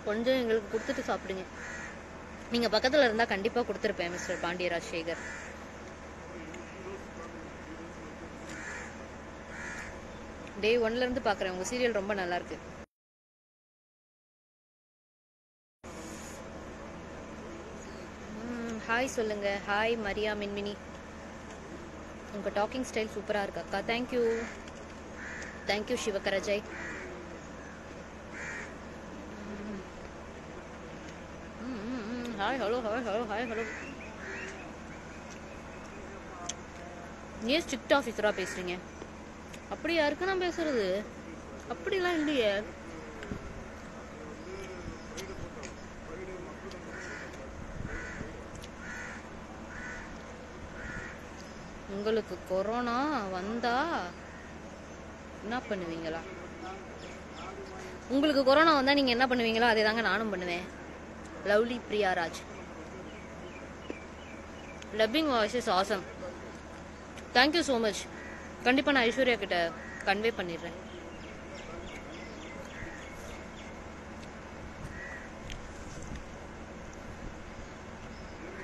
கொஞ்சம் எங்களுக்கு கொடுத்துட்டு சாப்பிடுங்க. நீங்க பக்கத்துல இருந்தா கண்டிப்பா கொடுத்துருப்பேன் மிஸ்டர் பாண்டியராஜ் சேகர். டே 1ல இருந்து பாக்குறேன். உங்க சீரியல் ரொம்ப நல்லா இருக்கு. ஹாய் சொல்லுங்க. ஹாய் மரியா மின்மினி. உங்க டாக்கிங் ஸ்டைல் சூப்பரா இருக்கு அக்கா. தேங்க்யூ தேங்க்யூ சிவகரஜய். Hi hello hi hello hi hello. ஏன் ஸ்ட்ரிக்ட் ஆஃபீஸரா பேசுறீங்க? அப்படி யாருக்கு நான் பேசுறது? அப்படிலாம் இல்லையே. உங்களுக்கு கொரோனா வந்தா என்ன பண்ணுவீங்களா? உங்களுக்கு கொரோனா வந்தா நீங்க என்ன பண்ணுவீங்களோ அதே தாங்க நானும் பண்ணுவேன். Lovely Priyaraj. Dubbing voice is awesome. Thank you so much. கண்டிப்பா நான் ஐஸ்வர்யா கிட்ட கன்வே பண்ணிடுறேன்.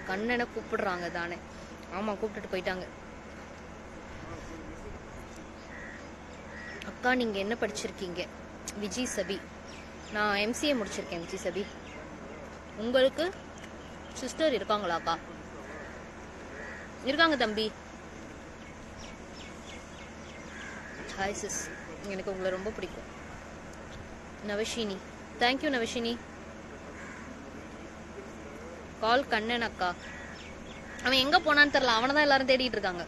கண்ணனை கூப்பிடுறாங்க தானே? ஆமா, கூப்பிட்டுட்டு போயிட்டாங்க. அக்கா நீங்க என்ன படிச்சிருக்கீங்க? விஜய் சபி. நான் எம்சிஏ முடிச்சிருக்கேன் விஜய் சபி. உங்களுக்கு சிஸ்டர் இருக்காங்களாக்கா? இருக்காங்க தம்பி. ஹாய் சிஸ், எனக்கு உங்களை ரொம்ப பிடிக்கும். நவஷினி. தேங்க்யூ நவஷினி. கால் கண்ணன் அக்கா. அவன் எங்க போனான்னு தெரியல. அவனை தான் எல்லாரும் தேடிட்டு இருக்காங்க.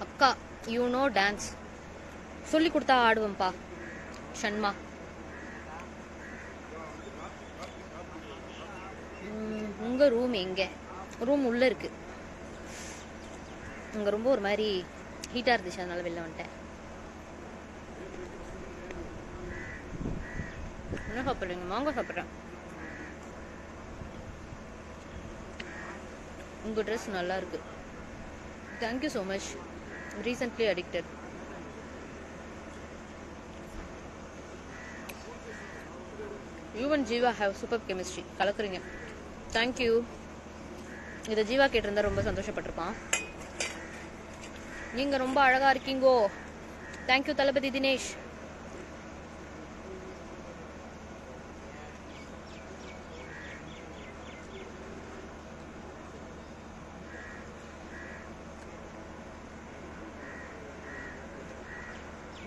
அக்கா யூ நோ டான்ஸ். சொல்லி கொடுத்தா ஆடுவேன்ப்பா. ஷண்மா. உங்க ரூம் எங்க? ரூம் உள்ள இருக்கு. உங்க ரொம்ப ஒரு மாதிரி ஹீட்டா இருந்துச்சு, அதனால வெளில வந்துட்டேன். என்ன சாப்பிடுறீங்க? மாங்காய் சாப்பிட்றேன். உங்க ட்ரெஸ் நல்லா இருக்கு. Thank you so much. Recently addicted. You and Jeeva have super chemistry. கலக்குறீங்க. தேங்க்யூ. இதை ஜீவா கேட்டிருந்தா ரொம்ப சந்தோஷப்பட்டிருப்பான். நீங்க ரொம்ப அழகா இருக்கீங்கோ. தேங்க்யூ தளபதி தினேஷ்.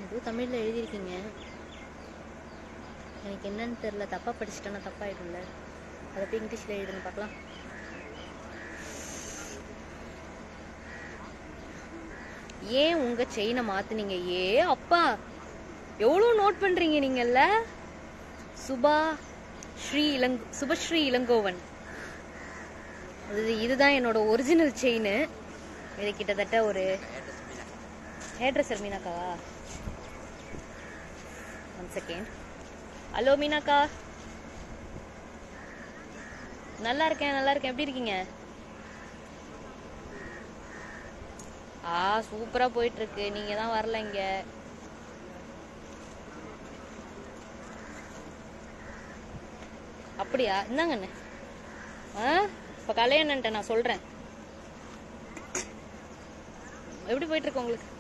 ஏதோ தமிழ்ல எழுதியிருக்கீங்க, எனக்கு என்னன்னு தெரியல. தப்பா படிச்சுட்டேன்னா தப்பாயிடும்ல. அதை போய் இங்கிலீஷ்ல எழுதுன்னு பார்க்கலாம். ஏன் உங்க செயினை மாத்துனீங்க? ஏ அப்பா, எவ்வளவு நோட் பண்றீங்க நீங்கல்ல. சுபஸ்ரீ இளங்கோவன். இதுதான் என்னோட ஒரிஜினல் செயின். இது கிட்டத்தட்ட ஒரு ஹேர்ட்ரெஸ்ஸர் மீனாக்காவா? One second. ஹலோ மீனாக்கா. நல்லா இருக்கேன் நல்லா இருக்கேன். எப்படி இருக்கீங்க? சூப்பரா போயிட்டு இருக்கு. நீங்க தான் வரல இங்க. அப்படியா? இந்தாங்கண்ணே. இப்ப கல்யாணன்ட்ட நான் சொல்றேன். எப்படி போயிட்டு இருக்கு உங்களுக்கு?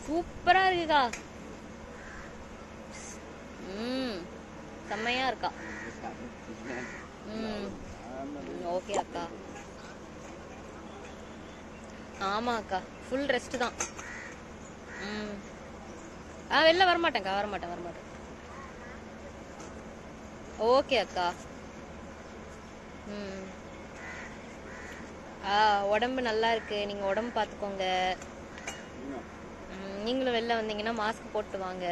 சூப்பரா இருக்குக்கா. செம்மையா இருக்கா. ஓகே அக்கா. ஆமா அக்கா, ஃபுல் ரெஸ்ட் தான். வெளில வரமாட்டேன்க்கா. வரமாட்டேன். ஓகே அக்கா. உடம்பு நல்லா இருக்கு. நீங்க உடம்பு பார்த்துக்கோங்க. நீங்களும் வெளில வந்தீங்கன்னா மாஸ்க் போட்டு வாங்க.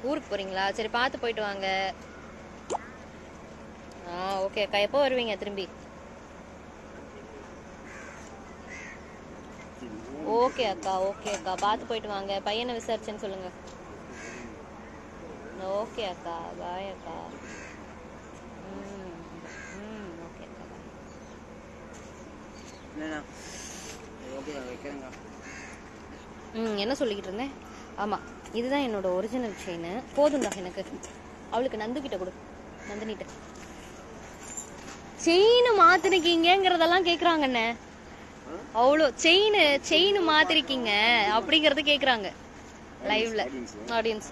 ஊருக்கு போறீங்களா? சரி பார்த்து போயிட்டு வாங்க. ஓகே அக்கா. எப்போ வருவீங்க திரும்பி? ஓகே அக்கா பார்த்து போயிட்டு வாங்க. பையனை விசாரிச்சேன்னு சொல்லுங்க. ஓகே அக்கா, பாய் அக்கா. ம் ம் ஓகே அக்கா, பாய். என்ன சொல்லிக்கிட்டு இருந்தேன்? ஆமாம், இதுதான் என்னோட ஒரிஜினல் செயின். போதும்டா எனக்கு. அவளுக்கு நந்துக்கிட்ட கொடு, நந்தினிட்ட. செயின் மாத்திருக்கீங்கிறதெல்லாம் கேட்குறாங்கண்ணே. அவ்வளோ செயின் மாத்திருக்கீங்க அப்படிங்கறது கேட்குறாங்க லைவ்ல ஆடியன்ஸ்.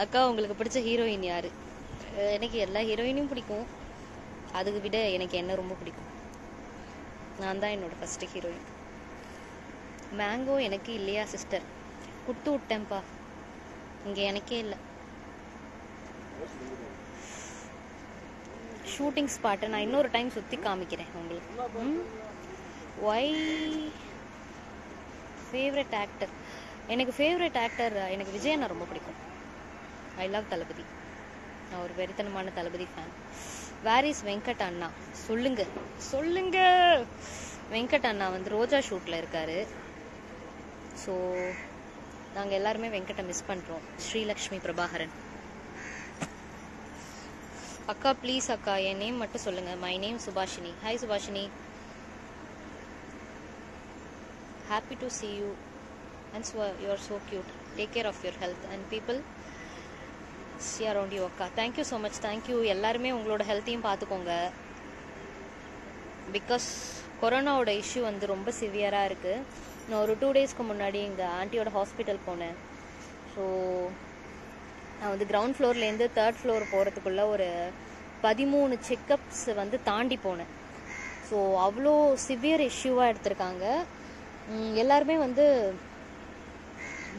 அக்கா, உங்களுக்கு பிடிச்ச ஹீரோயின் யாரு? எனக்கு எல்லா ஹீரோயினையும் பிடிக்கும். அதுக்கு விட எனக்கு என்ன ரொம்ப பிடிக்கும். நான் தான் என்னோட ஃபர்ஸ்ட் ஹீரோயின். மேங்கோ எனக்கு இல்லையா சிஸ்டர்? குடுத்து விட்டேன்ப்பா, இங்கே எனக்கே இல்லை. ஷூட்டிங் ஸ்பாட்டை நான் இன்னொரு டைம் சுற்றி காமிக்கிறேன் உங்களுக்கு. Why favourite actor? எனக்கு ஃபேவரட் ஆக்டர் எனக்கு விஜய் அண்ணா ரொம்ப பிடிக்கும். I love Thalapathy. நான் ஒரு வெறித்தனமான Thalapathy fan. Where is Venkat அண்ணா? சொல்லுங்க. வெங்கட் அண்ணா வந்து ரோஜா ஷூட்டில் இருக்காரு. ஸோ நாங்கள் எல்லாருமே வெங்கட்டை மிஸ் பண்ணுறோம். ஸ்ரீலக்ஷ்மி பிரபாகரன். அக்கா ப்ளீஸ் அக்கா, என் நேம் மட்டும் சொல்லுங்கள். My name Subhashini. Hi Subhashini. Happy to see you and you are so cute. Take care of your health and people see around you அக்கா. Thank you so much. தேங்க்யூ. எல்லாருமே உங்களோட ஹெல்த்தையும் பார்த்துக்கோங்க. பிகாஸ் கொரோனாவோட இஷ்யூ வந்து ரொம்ப சிவியராக இருக்குது. நான் ஒரு 2 டேஸ்க்கு முன்னாடி எங்கள் ஆண்டியோட ஹாஸ்பிட்டல் போனேன். ஸோ நான் வந்து கிரவுண்ட் ஃப்ளோர்லேருந்து 3rd ஃப்ளோர் போகிறதுக்குள்ளே ஒரு 13 செக்கப்ஸ் வந்து தாண்டி போனேன். ஸோ அவ்வளோ சிவியர் இஷ்யூவாக எடுத்திருக்காங்க. எல்லாருமே வந்து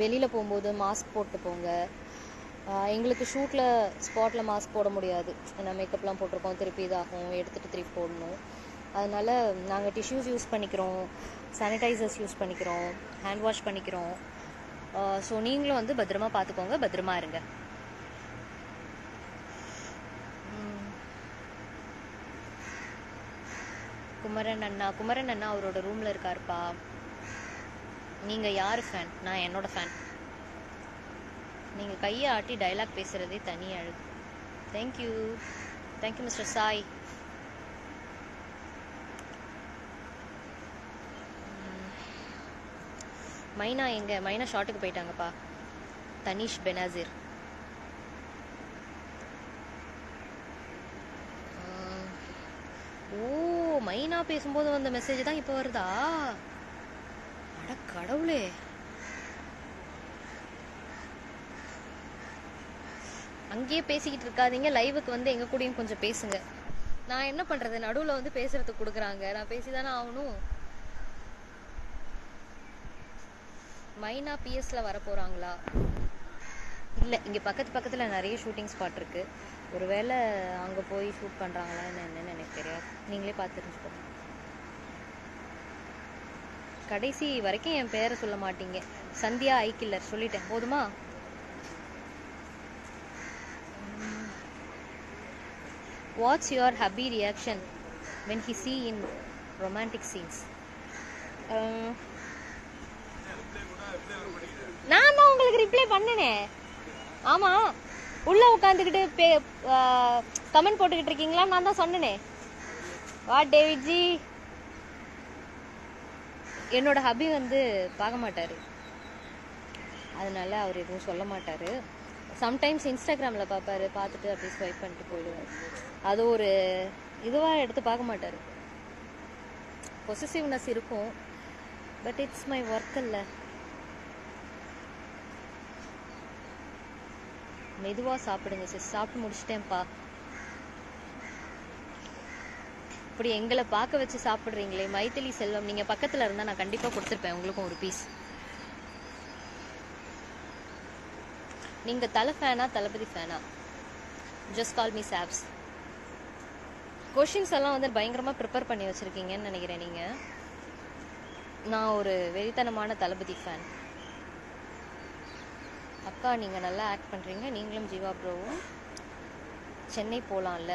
வெளியில் போகும்போது மாஸ்க் போட்டு போங்க. எங்களுக்கு ஷூட்டில் ஸ்பாட்டில் மாஸ்க் போட முடியாது. ஏன்னா மேக்கப்லாம் போட்டிருக்கோம், திருப்பி இதாகும், எடுத்துகிட்டு திருப்பி போடணும். அதனால் நாங்கள் டிஷ்யூஸ் யூஸ் பண்ணிக்கிறோம், சானிடைசர்ஸ் யூஸ் பண்ணிக்கிறோம், ஹேண்ட் வாஷ் பண்ணிக்கிறோம். ஸோ நீங்களும் வந்து பத்திரமா பார்த்துக்கோங்க, பத்திரமா இருங்க. குமரன் அண்ணா அவரோட ரூமில் இருக்காருப்பா. நீங்கள் யார் ஃபேன்? நான் என்னோட ஃபேன். நீங்கள் கையை ஆட்டி டைலாக் பேசுகிறதே தனி அழகு. Thank you mister Sai. மைனா எங்க? மைனா ஷாட்டுக்கு போயிட்டாங்கப்பா. தனிஷ் பெனாசிர். ஓ, மைனா பேசும்போது வந்த மெசேஜ் தான் இப்போ வருதா? அட கடவுளே. அங்கேயே பேசிக்கிட்டு இருக்காதீங்க, லைவுக்கு வந்து எங்க கூடயும் கொஞ்சம் பேசுங்க. நான் என்ன பண்றது, நடுவில் வந்து பேசுறதுக்கு கொடுக்குறாங்க, நான் பேசிதானே ஆகணும். மைனா பிஎஸ்ல வர போறாங்களா? இல்லை, இங்கே பக்கத்தில் நிறைய ஷூட்டிங் ஸ்பாட் இருக்கு. ஒருவேளை அங்கே போய் ஷூட் பண்ணுறாங்களான்னு என்னன்னு எனக்கு தெரியாது. நீங்களே பார்த்து தெரிஞ்சுக்கோங்க. கடைசி வரைக்கும் என் பேரை சொல்ல மாட்டீங்க. சந்தியா ஐக்கில்லர் சொல்லிட்டேன், போதுமா? What's your hubby reaction when he see in romantic scenes? நான் தான் உங்களுக்கு ரிப்ளை பண்ணனே. ஆமா, உள்ள உட்காந்துக்கிட்டு கமெண்ட் போட்டுக்கிட்டு இருக்கீங்களா? நான் தான் சொன்னனே. What David G? என்னோட ஹபி வந்து பார்க்க மாட்டாரு, அதனால அவர் எதுவும் சொல்ல மாட்டாரு. சம்டைம்ஸ் இன்ஸ்டாகிராமில் பார்ப்பாரு, பார்த்துட்டு அப்படியே ஸ்வைப் பண்ணிட்டு போயிடுவார். அது ஒரு இதுவாக எடுத்து பார்க்க மாட்டார். பொசசிவ்னஸ் இருக்கும், பட் இட்ஸ் மை ஒர்க் இல்லை. மெதுவாக சாப்பிடுங்க சிஸ். சாப்பிட்டு முடிச்சிட்டேன்ப்பா. இப்படி எங்களை பார்க்க வச்சு சாப்பிட்றீங்களே மைத்திலி செல்வம், நீங்கள் பக்கத்தில் இருந்தால் நான் கண்டிப்பாக கொடுத்துருப்பேன் உங்களுக்கும் ஒரு பீஸ். நீங்கள் தலை ஃபேனா தளபதி ஃபேனா? Just call me chops. Questions எல்லாம் வந்து பயங்கரமாக ப்ரிப்பேர் பண்ணி வச்சுருக்கீங்கன்னு நினைக்கிறேன் நீங்கள். நான் ஒரு வெறித்தனமான தளபதி ஃபேன். அக்கா நீங்கள் நல்லா ஆக்ட் பண்ணுறீங்க. நீங்களும் ஜீவா ப்ரோவும் சென்னை போகலாம்ல?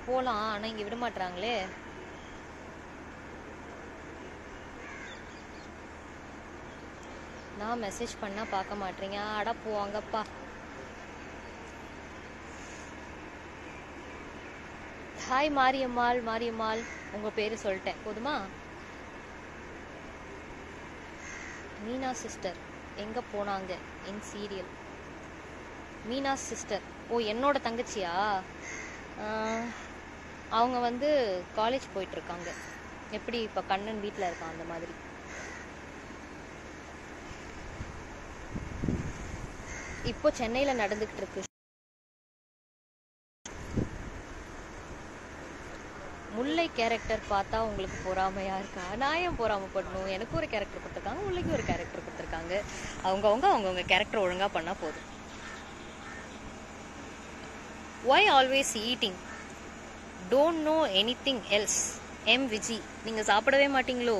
போகலாம், ஆனால் இங்கே விட மாட்டுறாங்களே. நான் மெசேஜ் பண்ணால் பார்க்க மாட்டேறீங்க. அட போவாங்கப்பா. ஹாய் மாரியம்மாள். மாரியம்மாள் உங்கள் பேர் சொல்லிட்டேன் போதுமா? மீனா சிஸ்டர் எங்கே போனாங்க என் சீரியல்? மீனா சிஸ்டர் ஓ என்னோட தங்கச்சியா? அவங்க வந்து காலேஜ் போயிட்டுருக்காங்க. எப்படி இப்போ கண்ணன் வீட்டில் இருக்கான் அந்த மாதிரி. இப்போ சென்னையில் நடந்துக்கிட்டு இருக்கு. முல்லை கேரக்டர் பார்த்தா உங்களுக்கு பொறாமையா இருக்கா? நான் ஏன் பொறாமப்படணும்? எனக்கு ஒரு கேரக்டர் கொடுத்துருக்காங்க, முல்லைக்கு ஒரு கேரக்டர் கொடுத்துருக்காங்க. அவங்கவுங்க கேரக்டர் ஒழுங்காக பண்ணால் போதும். Why always eating? Don't know anything else. M Viji நீங்கள் சாப்பிடவே மாட்டீங்களோ?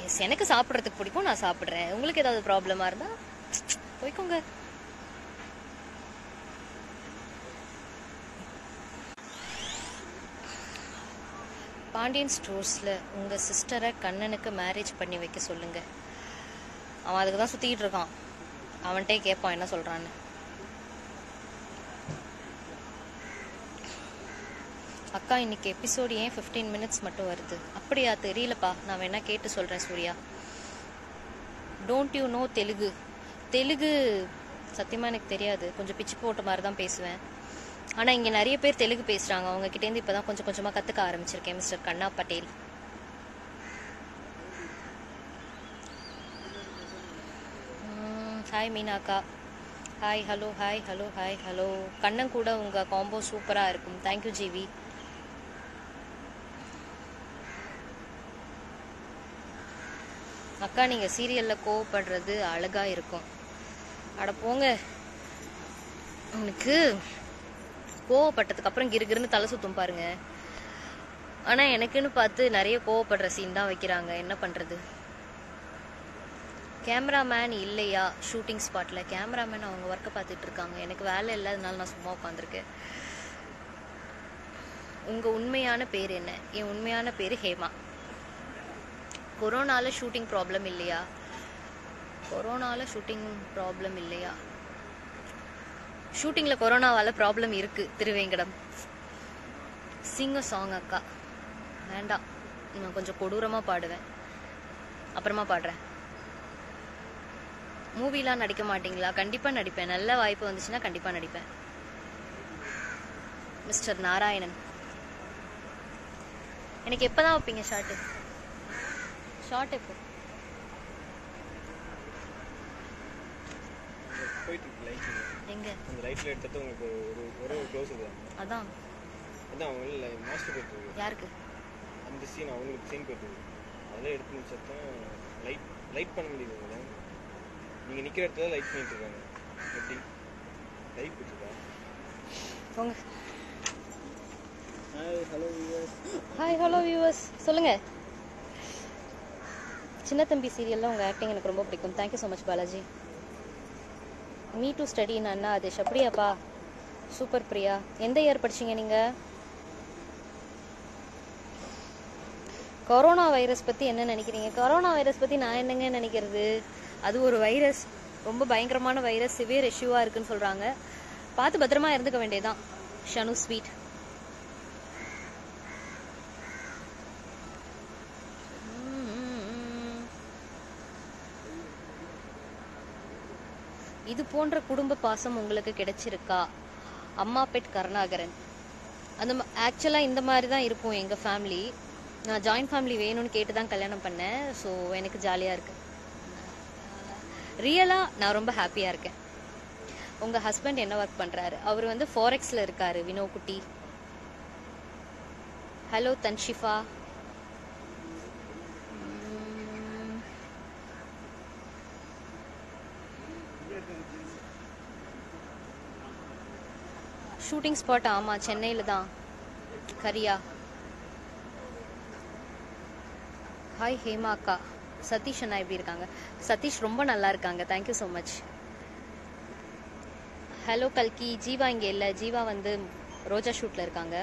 எஸ், எனக்கு சாப்பிட்றதுக்கு பிடிக்கும், நான் சாப்பிட்றேன். உங்களுக்கு ஏதாவது ப்ராப்ளமாக இருந்தால் போய்க்கோங்க. பாண்டியன் ஸ்டோர்ஸில் உங்கள் சிஸ்டரை கண்ணனுக்கு மேரேஜ் பண்ணி வைக்க சொல்லுங்கள். அவன் அதுக்கு தான் சுற்றிக்கிட்டு இருக்கான். அவன்கிட்டே கேட்பான் என்ன சொல்கிறான்னு. அக்கா இன்னைக்கு எபிசோடு ஏன் 15 minutes மட்டும் வருது? அப்படியா? தெரியலப்பா, நான் வேணா கேட்டு சொல்கிறேன் Surya. Don't you know Telugu? Telugu சத்தியமாக எனக்கு தெரியாது. கொஞ்சம் பிச்சு போட்ட மாதிரி தான் பேசுவேன். ஆனால் இங்கே நிறைய பேர் தெலுங்கு பேசுகிறாங்க. அவங்ககிட்டேருந்து இப்போ தான் கொஞ்சம் கொஞ்சமாக கற்றுக்க ஆரம்பிச்சிருக்கேன். மிஸ்டர் கண்ணா பட்டேல். ஹாய் மீனாக்கா. Hi hello hi hello hi hello. Kannan கூட உங்கள் காம்போ சூப்பராக இருக்கும். தேங்க்யூ ஜிவி. அக்கா நீங்கள் சீரியலில் கோவப்படுறது அழகாக இருக்கும். அட போங்க. உனக்கு கோவப்பட்டதுக்கு அப்புறம் கிருகிருன்னு தலை சுத்தும் பாருங்க. ஆனால் எனக்குன்னு பார்த்து நிறைய கோவப்படுற சீன் தான் வைக்கிறாங்க. என்ன பண்ணுறது? கேமராமேன் இல்லையா ஷூட்டிங் ஸ்பாட்டில்? கேமராமேன் அவங்க ஒர்க்கை பார்த்துட்டு இருக்காங்க. எனக்கு வேலை இல்லாதனால நான் சும்மா உட்காந்துருக்கேன். உங்கள் உண்மையான பேர் என்ன? என் உண்மையான பேர் ஹேமா. கொரோனாவில் ஷூட்டிங் ப்ராப்ளம் இல்லையா? கொரோனாவில் ஷூட்டிங் ப்ராப்ளம் இல்லையா? ஷூட்டிங்கில் கொரோனாவால் ப்ராப்ளம் இருக்குது. திருவேங்கடம். சிங்க சாங் அக்கா. வேண்டாம், நான் கொஞ்சம் கொடூரமாக பாடுவேன், அப்புறமா பாடுறேன். மூவிலாம் நடிக்க மாட்டிங்களா? கண்டிப்பாக நடிப்பேன். நல்ல வாய்ப்பு வந்துச்சுன்னா கண்டிப்பாக நடிப்பேன். மிஸ்டர் நாராயணன், எனக்கு எப்போ தான் வைப்பீங்க ஷார்ட்டு? ஷார்ட் எப்போ? எங்க அந்த ரைட்ல எடுத்தது உங்களுக்கு ஒரு க்ளோஸ் இது. அதான் அவங்க மாஸ்டர் போயிட்டு யாருக்கு அந்த சீன் அவங்களுக்கு சீன் போயிட்டு அதெல்லாம் எடுத்து முடிச்சதான் லைட் பண்ண முடியுது. நீங்க நிக்கிற இடத்துல லைட் பண்ணிட்டு இருக்காங்க. எப்படி லைட் போட்டுருக்கா? போங்க. Hi hello viewers. சொல்லுங்க. சின்ன தம்பி சீரியலில் உங்கள் ஆக்டிங் எனக்கு ரொம்ப பிடிக்கும். Thank you so much Balaji. Me too study அண்ணா ஆதேஷ். அப்படியாப்பா, சூப்பர் பிரியா. எந்த இயர் படிச்சிங்க நீங்கள்? கொரோனா வைரஸ் பற்றி என்ன நினைக்கிறீங்க? கொரோனா வைரஸ் பற்றி நான் என்னங்க நினைக்கிறது? அது ஒரு வைரஸ், ரொம்ப பயங்கரமான வைரஸ், சிவியர் இஷ்யூவாக இருக்குன்னு சொல்கிறாங்க. பார்த்து பத்திரமா இருந்துக்க வேண்டியதான். ஷனு ஸ்வீட். இது போன்ற குடும்ப பாசம் உங்களுக்கு கிடைச்சிருக்கா? அம்மா பெட் கருணாகரன். அந்த ஆக்சுவலாக இந்த மாதிரி தான் இருப்போம் எங்கள் ஃபேமிலி. நான் ஜாயின்ட் ஃபேமிலி வேணும்னு கேட்டு தான் கல்யாணம் பண்ணேன். ஸோ எனக்கு ஜாலியாக இருக்கு. ரியலாக நான் ரொம்ப ஹாப்பியாக இருக்கேன். உங்கள் ஹஸ்பண்ட் என்ன ஒர்க் பண்ணுறாரு? அவர் வந்து ஃபாரெக்ஸில் இருக்காரு. வினோ குட்டி. ஹலோ தன்ஷிஃபா. ஷூட்டிங் ஸ்பாட் ஆமாம், சென்னையில் தான். கரியா. ஹாய் ஹேமா அக்கா. சதீஷ் அண்ணா எப்படி இருக்காங்க? சதீஷ் ரொம்ப நல்லா இருக்காங்க. Thank you so much. ஹலோ கல்கி. ஜீவா இங்கே இல்லை. ஜீவா வந்து ரோஜா ஷூட்ல இருக்காங்க.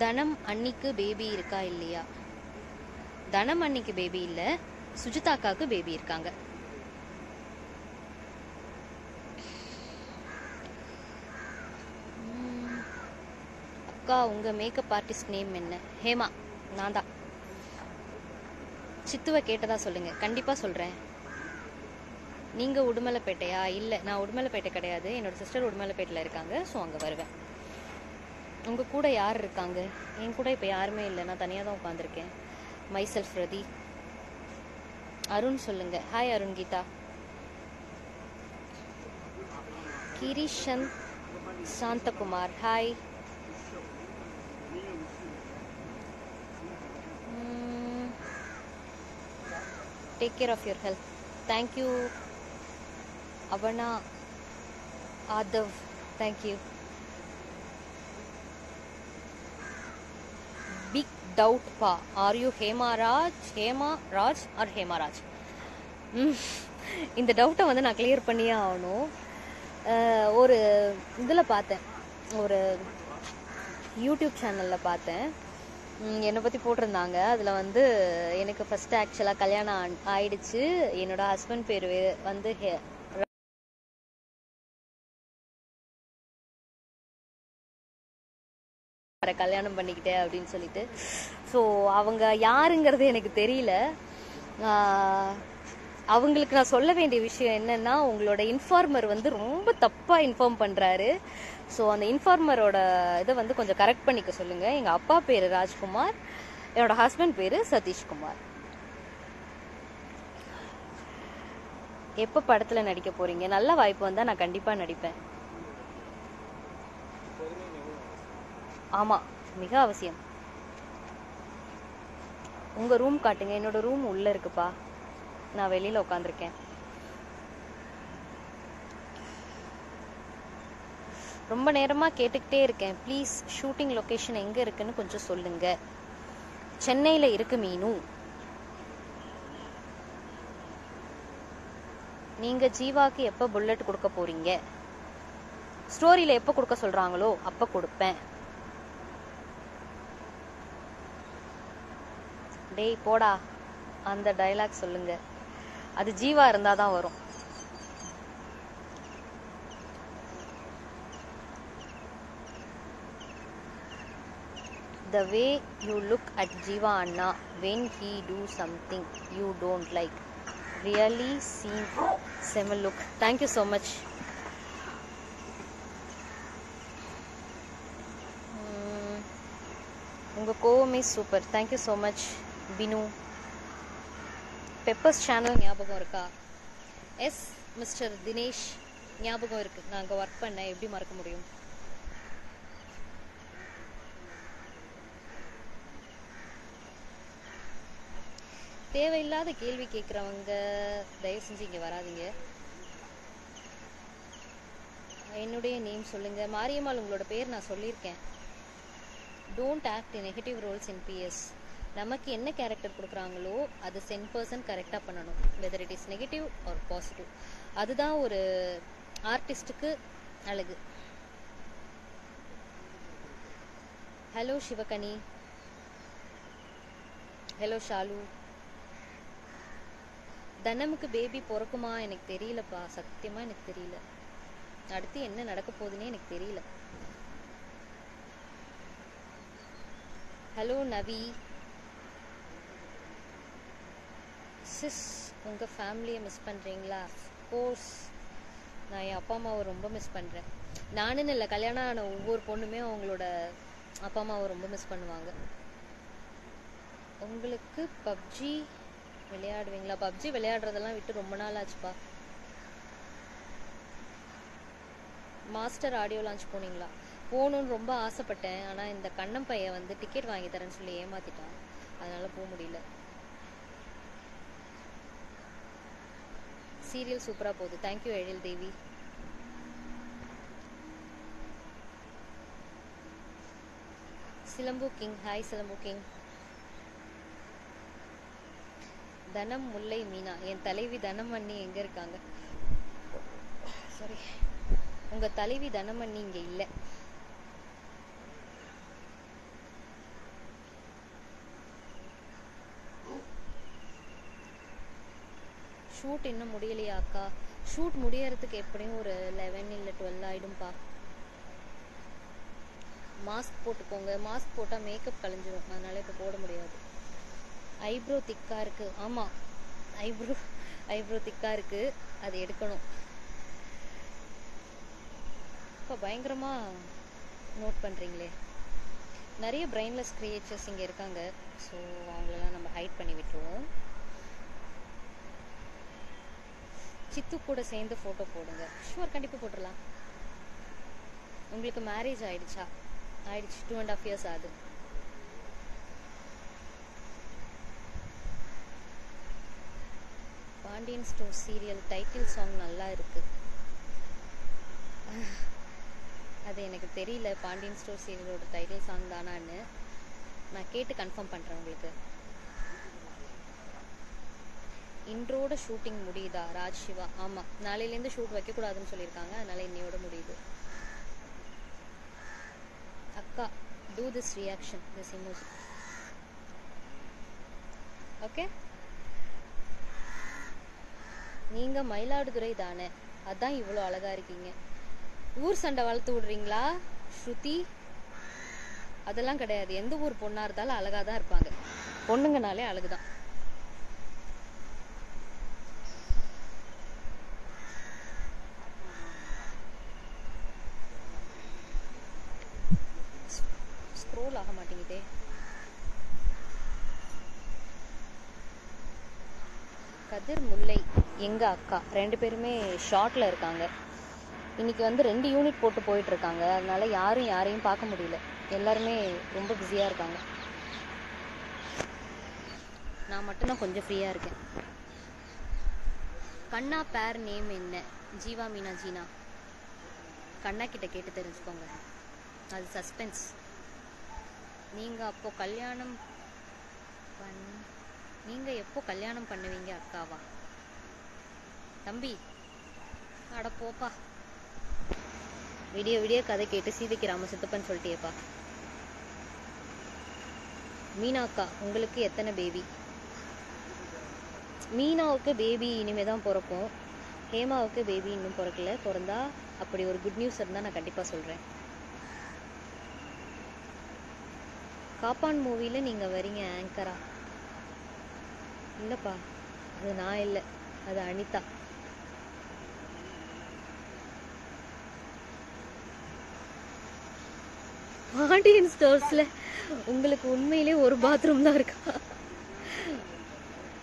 தனம் அன்னிக்கு பேபி இருக்கா இல்லையா? தனம் அன்னிக்கு பேபி இல்ல, சுஜிதாக்காக்கு பேபி இருக்காங்க. அக்கா உங்க மேக்கப் ஆர்டிஸ்ட் நேம் என்ன? ஹேமா. நான் தான். சித்துவை கேட்டதா சொல்லுங்க. கண்டிப்பா சொல்றேன். நீங்க உடுமலைப்பேட்டையா? இல்ல, நான் உடுமலைப்பேட்டை கிடையாது. என்னோட சிஸ்டர் உடுமலைப்பேட்டையில இருக்காங்க. ஸோ அங்க வருவேன். உங்க கூட யார் இருக்காங்க? என் கூட இப்ப யாருமே இல்லை, நான் தனியா தான் உட்காந்துருக்கேன். மைசெல்ஃப் ரதி. அருண் சொல்லுங்க. Hi Arun Geetha. Krishan Santhakumar hi. Take care of your health. Thank you அவனா ஆதவ். தேங்க்யூ. பிக் டவுட் பா. Are you Hemaraj? Hemaraj are Hemaraj? இந்த டவுட்டை வந்து நான் கிளியர் பண்ணியே ஆகணும். ஒரு இதில் பார்த்தேன், ஒரு யூடியூப் சேனலில் பார்த்தேன், என்னை பற்றி போட்டிருந்தாங்க. அதில் வந்து எனக்கு ஃபஸ்ட்டு ஆக்சுவலாக கல்யாணம் ஆயிடுச்சு. என்னோட ஹஸ்பண்ட் பேர் வந்து கல்யாணம் பண்ணிக்கிட்டேன் அப்படின்னு சொல்லிட்டு. ஸோ அவங்க யாருங்கிறது எனக்கு தெரியல. அவங்களுக்கு நான் சொல்ல வேண்டிய விஷயம் என்னன்னா, உங்களோட இன்ஃபார்மர் வந்து ரொம்ப தப்பாக இன்ஃபார்ம் பண்ணுறாரு. ஸோ அந்த இன்ஃபார்மரோட இதை வந்து கொஞ்சம் கரெக்ட் பண்ணிக்க சொல்லுங்கள். எங்கள் அப்பா பேர் ராஜ்குமார், என்னோட ஹஸ்பண்ட் பேர் சதீஷ்குமார். எப்போ படத்தில் நடிக்க போகிறீங்க? நல்ல வாய்ப்பு வந்தால் நான் கண்டிப்பாக நடிப்பேன். ஆமாம், மிக அவசியம். உங்கள் ரூம் காட்டுங்க. என்னோட ரூம் உள்ளே இருக்குப்பா, நான் வெளியில் உட்காந்துருக்கேன். ரொம்ப நேரமாக கேட்டுக்கிட்டே இருக்கேன். ப்ளீஸ் ஷூட்டிங் லொக்கேஷன் எங்கே இருக்குன்னு கொஞ்சம் சொல்லுங்க. சென்னையில் இருக்கு மீனு. நீங்கள் ஜீவாக்கு எப்போ புல்லட் கொடுக்க போறீங்க? ஸ்டோரியில் எப்போ கொடுக்க சொல்கிறாங்களோ அப்போ கொடுப்பேன். டேய் போடா, அந்த டைலாக் சொல்லுங்க. அது ஜீவா இருந்தாதான் வரும். The way you look at Jiva Anna when he do something you don't like really seem same look. Thank you so much. உங்க கோவமே super. Thank you so much Binu. Peppers channel ஞாபகம் இருக்கா? எஸ் மிஸ்டர் தினேஷ், ஞாபகம் இருக்கு. நான் அங்கே work பண்ணேன், எப்படி மறக்க முடியும்? தேவையில்லாத கேள்வி கேட்குறவங்க தயவு செஞ்சு இங்கே வராதிங்க. என்னுடைய நேம் சொல்லுங்க. மாரியம்மாள், உங்களோட பேர் நான் சொல்லியிருக்கேன். Don't act negative roles in PS. நமக்கு என்ன கேரக்டர் கொடுக்குறாங்களோ அது 10% கரெக்டாக பண்ணணும், whether it is negative or positive. அதுதான் ஒரு ஆர்டிஸ்ட்டுக்கு அழகு. ஹலோ சிவகனி. ஹலோ ஷாலு. தனமுக்கு பேபி பிறக்குமா? எனக்கு தெரியலப்பா, சத்தியமாக எனக்கு தெரியல. அடுத்து என்ன நடக்க போகுதுன்னே எனக்கு தெரியல. ஹலோ நவி. சிஸ், உங்கள் ஃபேமிலியை மிஸ் பண்ணுறீங்களா? அஃப்கோர்ஸ், நான் என் அப்பா அம்மாவை ரொம்ப மிஸ் பண்ணுறேன். நானுன்னு இல்லை, கல்யாணம் ஆன ஒவ்வொரு பொண்ணுமே அவங்களோட அப்பா அம்மாவை ரொம்ப மிஸ் பண்ணுவாங்க. உங்களுக்கு பப்ஜி விளையாடுவீங்களா? பப்ஜி விளையாடுறதெல்லாம் விட்டு ரொம்ப நாள் ஆச்சுப்பா. மாஸ்டர் ஆடியோ லான்ச் போனீங்களா? போகணுன்னு ரொம்ப ஆசைப்பட்டேன். ஆனால் இந்த கண்ணம் பையன் வந்து டிக்கெட் வாங்கி தரேன்னு சொல்லி ஏமாத்திட்டான், அதனால போக முடியல. சீரியல் சூப்பராக போகுது. தேங்க்யூ எழில் தேவி. சிலம்பு கிங். ஹாய் சிலம்பு கிங். தனம் முல்லை மீனா. என் தலைவி தனம் அண்ணி எங்கே இருக்காங்க? சாரி. உங்க தலைவி தனமணி இங்க இல்ல. ஷூட் இன்னும் முடியலையா அக்கா? ஷூட் முடியறதுக்கு எப்படியும் ஒரு 11 இல்லை 12 ஆயிடும்பா. மாஸ்க் போட்டுக்கோங்க. மாஸ்க் போட்டால் மேக்கப் கலைஞ்சிரும், அதனால இப்போ போட முடியாது. ஐப்ரோ திக்கா இருக்கு. ஆமாம், ஐப்ரோ திக்கா இருக்கு, அது எடுக்கணும். இப்போ பயங்கரமாக நோட் பண்ணுறீங்களே. நிறைய பிரெயின்லெஸ் கிரியேச்சர்ஸ் இங்கே இருக்காங்க. ஸோ அவங்களெல்லாம் நம்ம ஹைட் பண்ணி விட்டுருவோம். சித்து கூட சேர்ந்து ஃபோட்டோ போடுங்க. ஷுவர், கண்டிப்பாக போட்டுடலாம். உங்களுக்கு மேரேஜ் ஆயிடுச்சா? ஆயிடுச்சு, 2.5 years ஆகுது. Pandian store serial title song நல்லா இருக்கு. அது எனக்கு தெரியல, பாண்டியன் ஸ்டோர் சீரியலோட டைட்டில் சாங் தானான்னு. நான் கேட்டு கன்ஃபார்ம் பண்ணுறேன் உங்களுக்கு. இன்றோட ஷூட்டிங் முடியுதா? ராஜ் சிவா. ஆமாம், நாளையிலேருந்து ஷூட் வைக்கக்கூடாதுன்னு சொல்லியிருக்காங்க, அதனால இன்னையோட முடியுது. அக்கா, do this reaction, this emoji. Okay, நீங்கள் மயிலாடுதுறை தானே, அதான் இவ்வளோ அழகாக இருக்கீங்க. ஊர் சண்டை வளர்த்து விடுறீங்களா ஸ்ருதி? அதெல்லாம் கிடையாது. எந்த ஊர் பொண்ணாக இருந்தாலும் அழகாக தான் இருப்பாங்க. பொண்ணுங்கனாலே அழகுதான். ஸ்க்ரோல் ஆக மாட்டேங்குதே. கதிர் முல்லை எங்க அக்கா 2 பேருமே ஷார்ட்ல இருக்காங்க. இன்னைக்கு வந்து 2 யூனிட் போட்டு போயிட்டு இருக்காங்க, அதனால யாரையும் பார்க்க முடியல. எல்லாருமே ரொம்ப பிஸியா இருக்காங்க. நான் மட்டும்தான் கொஞ்சம் ஃப்ரீயா இருக்கேன். கண்ணா பேர் நேம் என்ன? ஜீவா மீனா ஜீனா. கண்ணா கிட்ட கேட்டு தெரிஞ்சுக்கோங்க, அது சஸ்பென்ஸ். நீங்க எப்போ கல்யாணம் பண்ணுவீங்க அக்காவா? தம்பி, அட போப்பா, விடிய கதை கேட்டு சீதைக்கு ராம சித்தப்பன்னு சொல்லிட்டேப்பா. மீனா அக்கா, உங்களுக்கு எத்தனை பேபி? மீனாவுக்கு பேபி இனிமே தான் பிறக்கும். ஹேமாவுக்கு பேபி இன்னும் பிறக்கல. பிறந்தா அப்படி ஒரு குட் நியூஸ் இருந்தால் நான் கண்டிப்பாக சொல்கிறேன். காப்பான் மூவியில் நீங்கள் வரீங்க ஆங்கரா? இல்லைப்பா, அது நான் இல்லை, அது அனிதா. பாண்டியன் ஸ்டோர்ஸில் உங்களுக்கு உண்மையிலே ஒரு பாத்ரூம் தான் இருக்கா?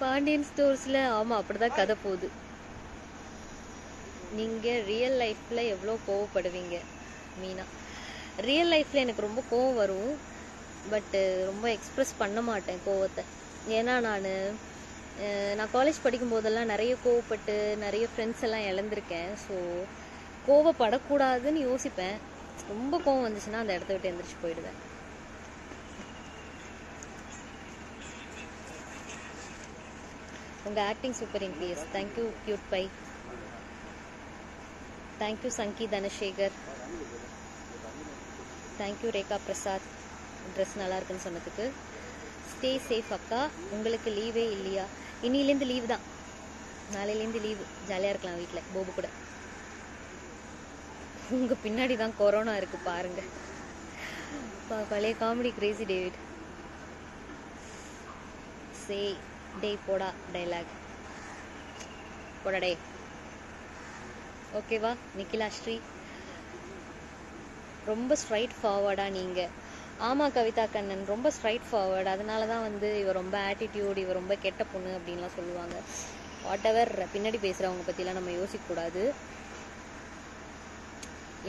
பாண்டியன் ஸ்டோர்ஸில் ஆமாம், அப்படிதான் கதை போகுது. நீங்கள் ரியல் லைஃப்பில் எவ்வளோ கோவப்படுவீங்க மீனா? ரியல் லைஃப்பில் எனக்கு ரொம்ப கோவம் வரும், பட்டு ரொம்ப எக்ஸ்ப்ரெஸ் பண்ண மாட்டேன் கோவத்தை. ஏன்னா நான் காலேஜ் படிக்கும் போதெல்லாம் நிறைய கோவப்பட்டு நிறைய ஃப்ரெண்ட்ஸ் எல்லாம் இழந்திருக்கேன். ஸோ கோவப்படக்கூடாதுன்னு யோசிப்பேன். ரொம்ப கோவம் வந்துச்சுன்னா அந்த இடத்த விட்டு எந்திரிச்சு போயிடுவேன். உங்கள் acting super increase. Thank you cute bye. Thank you Sangi Dhanasekar. Thank you Rekha Prasad, dress நல்லா இருக்குன்னு சொன்னதுக்கு. ஸ்டே சேஃப் அக்கா. உங்களுக்கு லீவே இல்லையா? இன்னிலேருந்து லீவு தான், நாளையிலேருந்து லீவு. ஜாலியாக இருக்கலாம் வீட்டில் போபு கூட. உங்கள் பின்னாடி தான் கொரோனா இருக்குது பாருங்க. பழைய காமெடி கிரேசி டேவிட். சே டே போடா டைலாக் போடா டே. ஓகேவா நிக்கிலா ஸ்ரீ? ரொம்ப ஸ்ட்ரைட் ஃபார்வர்டா நீங்கள்? ஆமாம் கவிதா கண்ணன், ரொம்ப ஸ்ட்ரைட் ஃபார்வர்டு. அதனால தான் வந்து இவ ரொம்ப ஆட்டிடியூட், இவ ரொம்ப கெட்ட பொண்ணு அப்படின்லாம் சொல்லுவாங்க. வாட் எவர், பின்னாடி பேசுகிறவங்க பற்றிலாம் நம்ம யோசிக்கக்கூடாது.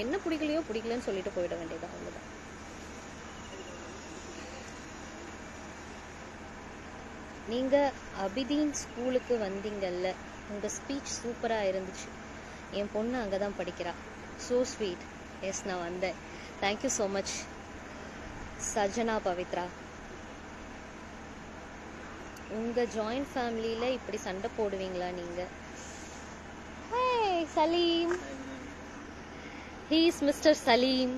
என்ன பிடிக்கலையோ பிடிக்கலன்னு சொல்லிட்டு போயிட வேண்டியதான், அவ்வளோதான். நீங்கள் அபிதீன் ஸ்கூலுக்கு வந்தீங்கல்ல, உங்கள் ஸ்பீச் சூப்பராக இருந்துச்சு. என் பொண்ணு அங்கே தான் படிக்கிறா. So sweet. எஸ், நான் வந்தேன். Thank you so much Sajana Pavithra. உங்கள் ஜாயிண்ட் ஃபேமிலியில் இப்படி சண்டை போடுவீங்களா நீங்கள்? Hey Salim, he is mister Salim.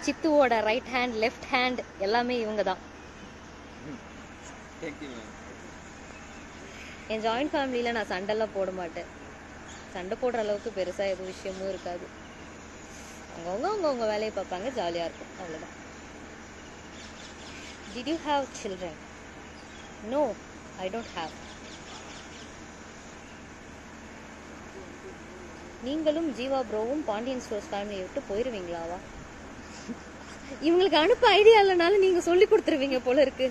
சித்துவோட ரைட் ஹேண்ட், லெஃப்ட் ஹேண்ட் எல்லாமே இவங்க தான். என் ஜாயிண்ட் ஃபேமிலியில் நான் சண்டைலாம் போட மாட்டேன். சண்டை போடுற அளவுக்கு பெருசாக எதுவும் விஷயமும் இருக்காது. அவங்கவுங்க வேலையை பார்ப்பாங்க, ஜாலியாக இருக்கும், அவ்வளோதான். Did you have children? No, I don't have. நீங்களும் ஜீவா ப்ரோவும் பாண்டியன் ஸ்டோர்ஸ் ஃபேமிலியை விட்டு போயிருவீங்களாவா? இவங்களுக்கு அனுப்ப ஐடியா இல்லைனாலும் நீங்க சொல்லி கொடுத்துருவீங்க போல இருக்கு.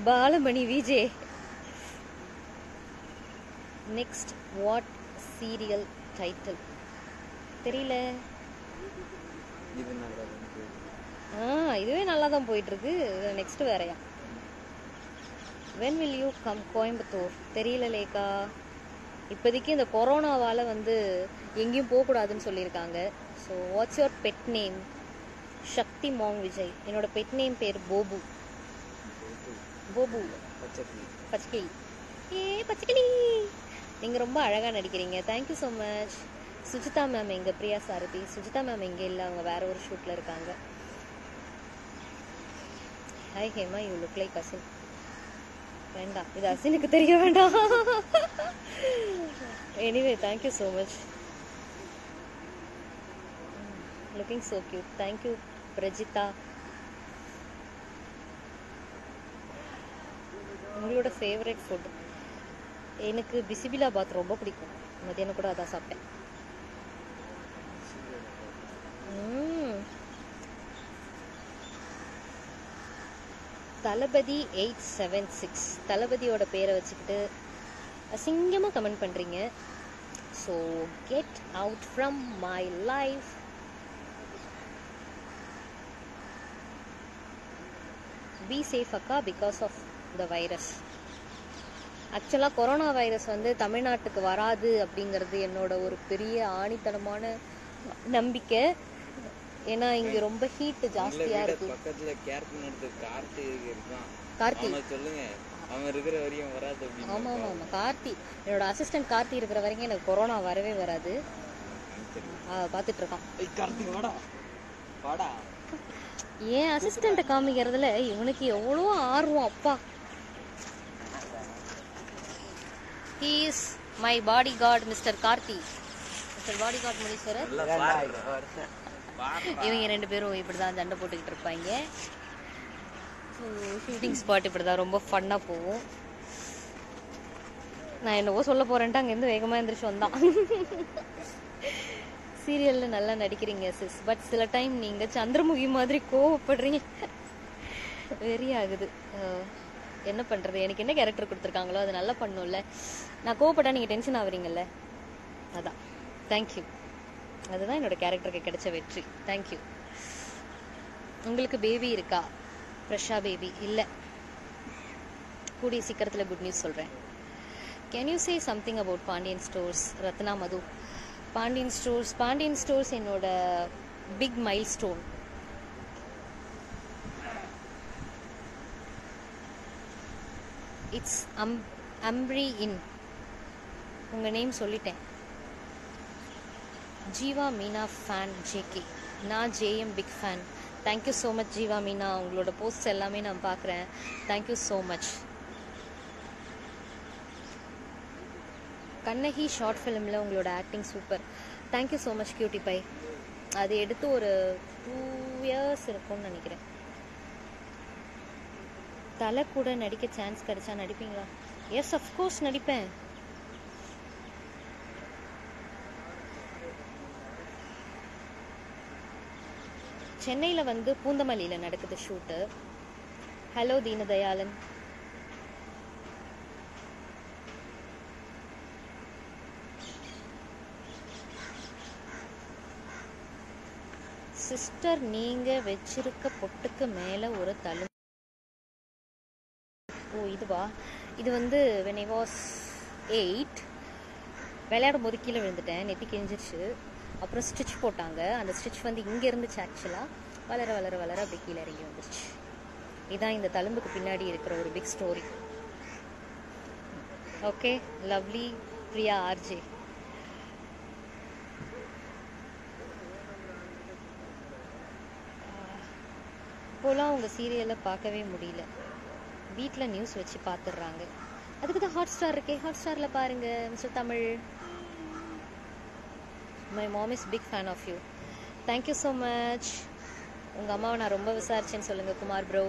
Balamani VJ. Next what serial title தெரியல. இதுவே நல்லா தான் போயிட்டு இருக்கு. நெக்ஸ்ட் வேறையா? when will you come Coimbatore? தெரியல லேக்கா. இப்போதைக்கு இந்த கொரோனாவால் வந்து எங்கேயும் போகக்கூடாதுன்னு சொல்லியிருக்காங்க. So what's your pet name? Sakthi மாங் விஜய். என்னோட பெட் நேம் பேர் போபு. போபு பச்சைக்கிளி. பச்சைக்கிளி, நீங்கள் ரொம்ப அழகாக நடிக்கிறீங்க. Thank you so much. Sujitha ma'am எங்க? பிரியா சாரதி. சுஜிதா மேம் எங்கே இல்லை, அவங்க வேற ஒரு ஷூட்டில் இருக்காங்க. Hi Hema, you look like Asin. வேண்டாம், இது அசினுக்கு தெரிய வேண்டாம். Anyway thank you so much. Looking so cute. Thank you Prajitha. உங்களோட ஃபேவரட் ஃபுட்? எனக்கு பிசிபிலாபாத் ரொம்ப பிடிக்கும். மதியானம் கூட அதான் சாப்பிட்டேன். தளபதி 876 தளபதியோட பேரை வச்சுக்கிட்டு அசிங்கமாக கமெண்ட் பண்ணுறீங்க. So get out from my life. Be safe அக்கா பிகாஸ் ஆஃப் த வைரஸ். ஆக்சுவலாக கொரோனா வைரஸ் வந்து தமிழ்நாட்டுக்கு வராது அப்படிங்கிறது என்னோட ஒரு பெரிய ஆணித்தனமான நம்பிக்கை. ஏன்னா இங்க ரொம்ப ஹீட் ஜாஸ்தியா இருக்கு. பக்கத்துல கார்த்தி சொல்லுங்க, அவன் இருக்கிற வரையும் வராது. ஆமா ஆமா, கார்த்தி என்னோட அசிஸ்டன்ட். கார்த்தி இருக்கிற வரைக்கும் எனக்கு கொரோனா வரவே வராது. பாத்துட்டு இருக்கான். ஏன் அசிஸ்டன்ட்டை காமிக்கிறதுல இவனுக்கு எவ்வளோ ஆர்வம். அப்பா, he is my bodyguard Mr. Karthi. Mr. bodyguard Muneeswarar. இவங்க ரெண்டு பேரும் இப்படிதான் சண்டை போட்டுக்கிட்டு இருப்பாங்க. ஷூட்டிங் ஸ்பாட் இப்படிதான் ரொம்ப ஃபன்னா போகும். நான் என்னவோ சொல்ல போறேன்ட்டு அங்கேருந்து வேகமாக எழுந்திரிச்சு வந்தான். சீரியலில் நல்லா நடிக்கிறீங்க சிஸ், பட் சில டைம் நீங்கள் சந்திரமுகி மாதிரி கோவப்படுறீங்க. வெரி ஆகுது. என்ன பண்ணுறது, எனக்கு என்ன கேரக்டர் கொடுத்துருக்காங்களோ அது நல்லா பண்ணும்ல. நான் கோவப்பட்டா நீங்கள் டென்ஷன் ஆகுறீங்கல்ல, அதான். தேங்க்யூ. அதுதான் என்னோட கேரக்டருக்கு கிடைச்ச வெற்றி. தேங்க்யூ. உங்களுக்கு பேபி இருக்கா? ஃப்ரெஷ்ஷா பேபி இல்லை, கூடிய சீக்கிரத்தில் குட் நியூஸ் சொல்கிறேன். Can you say something about Pandian stores? Ratna Madhu. Pandian stores என்னோட பிக் மைல் ஸ்டோன். இட்ஸ் அம்ரி இன். உங்கள் நேம் சொல்லிட்டேன். Jeeva Meena fan JK. நான் JM big fan. Thank you so much Jeeva Meena. உங்களோட போஸ்ட் எல்லாமே நான் பார்க்குறேன். Thank you so much. Kannagi short ஃபிலிமில் உங்களோட acting super. Thank you so much cutie bye. அது எடுத்து ஒரு 2 years இருக்கும்னு நினைக்கிறேன். தலை கூட நடிக்க சான்ஸ் கிடைச்சா நடிப்பீங்களா? S, of course நடிப்பேன். சென்னையில் வந்து பூந்தமல்லியில் நடக்குது ஷூட்டு. ஹலோ தீனதயாளன். சிஸ்டர், நீங்கள் வச்சிருக்க பொட்டுக்கு மேலே ஒரு தழு. ஓ இதுவா? இது வந்து when I was 8 விளையாடும் போது கீழே விழுந்துட்டேன். நெத்தி கிழிஞ்சிருச்சு. அப்புறம் ஸ்டிச் போட்டாங்க. அந்த ஸ்டிச் வந்து இங்கே இருந்துச்சு. ஆக்சுவலாக வளர வளர வளர அப்படி கீழே இறங்கி வந்துருச்சு. இதுதான் இந்த தழும்புக்கு பின்னாடி இருக்கிற ஒரு big story. Okay, lovely Priya RJ. இப்போலாம் அவங்க சீரியலை பார்க்கவே முடியல, வீட்டில் நியூஸ் வச்சு பார்த்துடுறாங்க. அதுக்கு தான் ஹாட் ஸ்டார் இருக்கே, ஹாட் ஸ்டாரில் பாருங்கள் mister Tamil. My mom is big fan of you. Thank you so much. உங்கள் அம்மாவை நான் ரொம்ப விசாரிச்சேன்னு சொல்லுங்கள் குமார் ப்ரோ.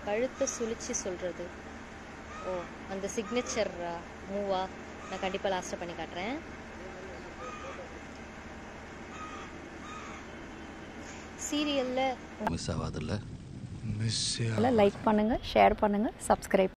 கழுத்தை சுழிச்சு சொல்கிறது, ஓ அந்த சிக்னேச்சர் மூவா, நான் கண்டிப்பாக லாஸ்ட்டாக பண்ணி காட்டுறேன். சீரியலில் மிஸ் ஆகாதுல்ல? லைக் பண்ணுங்கள், ஷேர் பண்ணுங்கள், சப்ஸ்கிரைப்